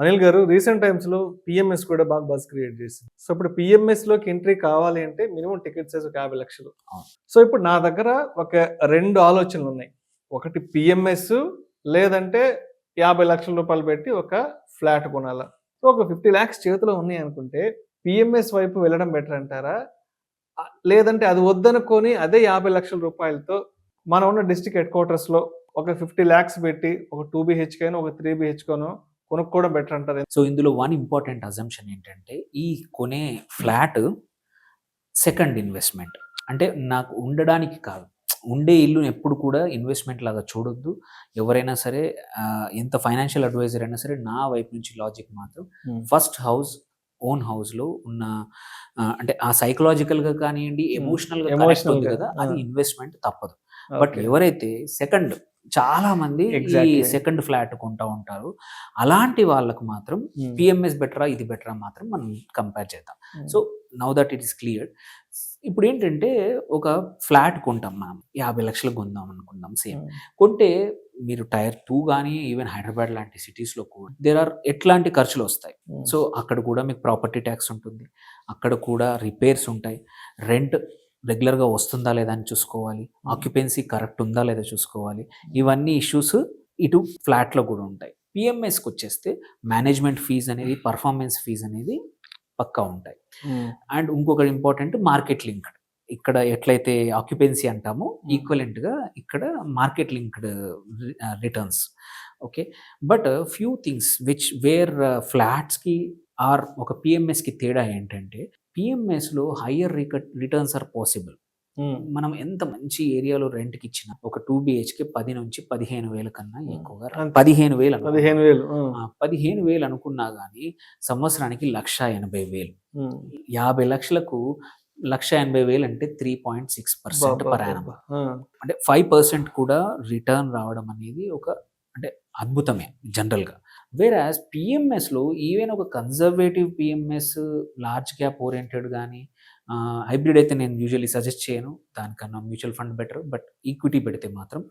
అనిల్ గారు రీసెంట్ టైమ్స్‌లో పీఎంఎస్ కూడా బాగా బజ్ క్రియేట్ చేసింది. సో, ఇప్పుడు పీఎంఎస్‌లోకి ఎంట్రీ కావాలి అంటే మినిమమ్ టికెట్ సైజ్ ఒక 50,00,000. అవును. సో, ఇప్పుడు నా దగ్గర ఒక 2 ఆలోచనలున్నాయి. ఒకటి పీఎంఎస్ లేదంటే రూ. 50,00,000 పెట్టి ఒక ఫ్లాట్ కొనాలా? సో, ఒక 50,00,000 చేతిలో ఉన్నాయనుకుంటే పీఎంఎస్ వైపు వెళ్ళడం బెటర్ అంటారా? లేదంటే అది వద్దనుకొని అదే రూ. 50,00,000తో మనం ఉన్న డిస్ట్రిక్ట్ హెడ్ క్వార్టర్స్‌లో ఒక 50,00,000 పెట్టి ఒక 2 బీహెచ్‌కేనో, ఒక 3 బీహెచ్‌కేనో కొనుక్కోవడం బెటర్ అంటారా? సో, ఇందులో వన్ ఇంపార్టెంట్ అజంప్షన్ ఏంటంటే, ఈ కొనే ఫ్లాట్ సెకండ్ ఇన్వెస్ట్‌మెంట్. అంటే నాకు ఉండడానికి కాదు. ఉండే ఇల్లుని ఎప్పుడు కూడా ఇన్వెస్ట్‌మెంట్ లాగా చూడొద్దు. ఎవరైనా సరే ఎంత ఫైనాన్షియల్ అడ్వైజర్ అయినా సరే నా వైపు నుంచి లాజిక్ మాత్రం ఫస్ట్ హౌస్ ఓన్ హౌస్‌లో ఉన్న అంటే ఆ సైకలాజికల్‌గా కానియండి, ఎమోషనల్‌గా కనెక్ట్ ఉంది కదా! అది ఇన్వెస్ట్‌మెంట్ తప్పదు. బట్ ఎవరైతే సెకండ్ చాలా మంది ఈ సెకండ్ ఫ్లాట్ కొంటా ఉంటారు. అలాంటి వాళ్ళకు మాత్రం పీఎంఎస్ బెటరా, ఇది బెటరా మాత్రం మనం కంపేర్ చేద్దాం. So, now that it is cleared. ఇప్పుడు ఏంటంటే ఒక ఫ్లాట్ కొంటాం మనం 50,00,000 కొందాం అనుకుందాం సేమ్. కొంటే మీరు టైర్ 2 గానీ ఈవెన్ హైదరాబాద్ లాంటి సిటీస్‌లో కూడా ఎట్లాంటి ఖర్చులు వస్తాయి. సో, అక్కడ కూడా మీకు ప్రాపర్టీ ట్యాక్స్ ఉంటుంది. అక్కడ కూడా రిపేర్స్ ఉంటాయి. రెంట్ రెగ్యులర్‌గా వస్తుందా లేదా అని చూసుకోవాలి. ఆక్యుపెన్సీ కరెక్ట్ ఉందా లేదా చూసుకోవాలి. ఇవన్నీ ఇష్యూస్ ఇటు ఫ్లాట్‌లో కూడా ఉంటాయి. పీఎంఎస్‌కొచ్చేస్తే మేనేజ్మెంట్ ఫీజ్ అనేది, పర్ఫార్మెన్స్ ఫీజ్ అనేది పక్కా ఉంటాయి. అండ్ ఇంకొకటి ఇంపార్టెంట్ మార్కెట్ లింక్డ్. ఇక్కడ ఎట్లయితే ఆక్యుపెన్సీ అంటామో ఈక్వలెంట్‌గా ఇక్కడ market linked returns. Okay. But few things where ఫ్లాట్స్‌కి ఆర్ ఒక పీఎంఎస్‌కి తేడా ఏంటంటే, పీఎంఎస్‌లో హైయర్ రిటర్న్స్ ఆర్ పాసిబుల్. మనం ఎంత మంచి ఏరియాలో రెంట్‌కి ఇచ్చినా ఒక 2 బీహెచ్‌కే 10,000-15,000 కన్నా ఎక్కువగా 15,000 15,000 అనుకున్నా గానీ సంవత్సరానికి 1,80,000. 50,00,000కు 1,80,000 అంటే 3.6% పర్ యానమ్. అంటే 5% కూడా రిటర్న్ రావడం అనేది ఒక అంటే అద్భుతమే జనరల్‌గా. వేరాజ్ పీఎంఎస్‌లో ఈవెన్ ఒక conservative PMS large cap oriented గానీ హైబ్రిడ్ అయితే నేను యూజువల్లీ సజెస్ట్ చేయను. దానికన్నా mutual fund better. But equity పెడితే మాత్రం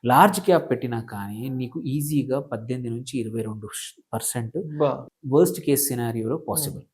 లార్జ్ క్యాప్ పెట్టినా కానీ నీకు ఈజీగా 18-22% వర్స్ట్ కేస్ సినారియోలో పాసిబుల్.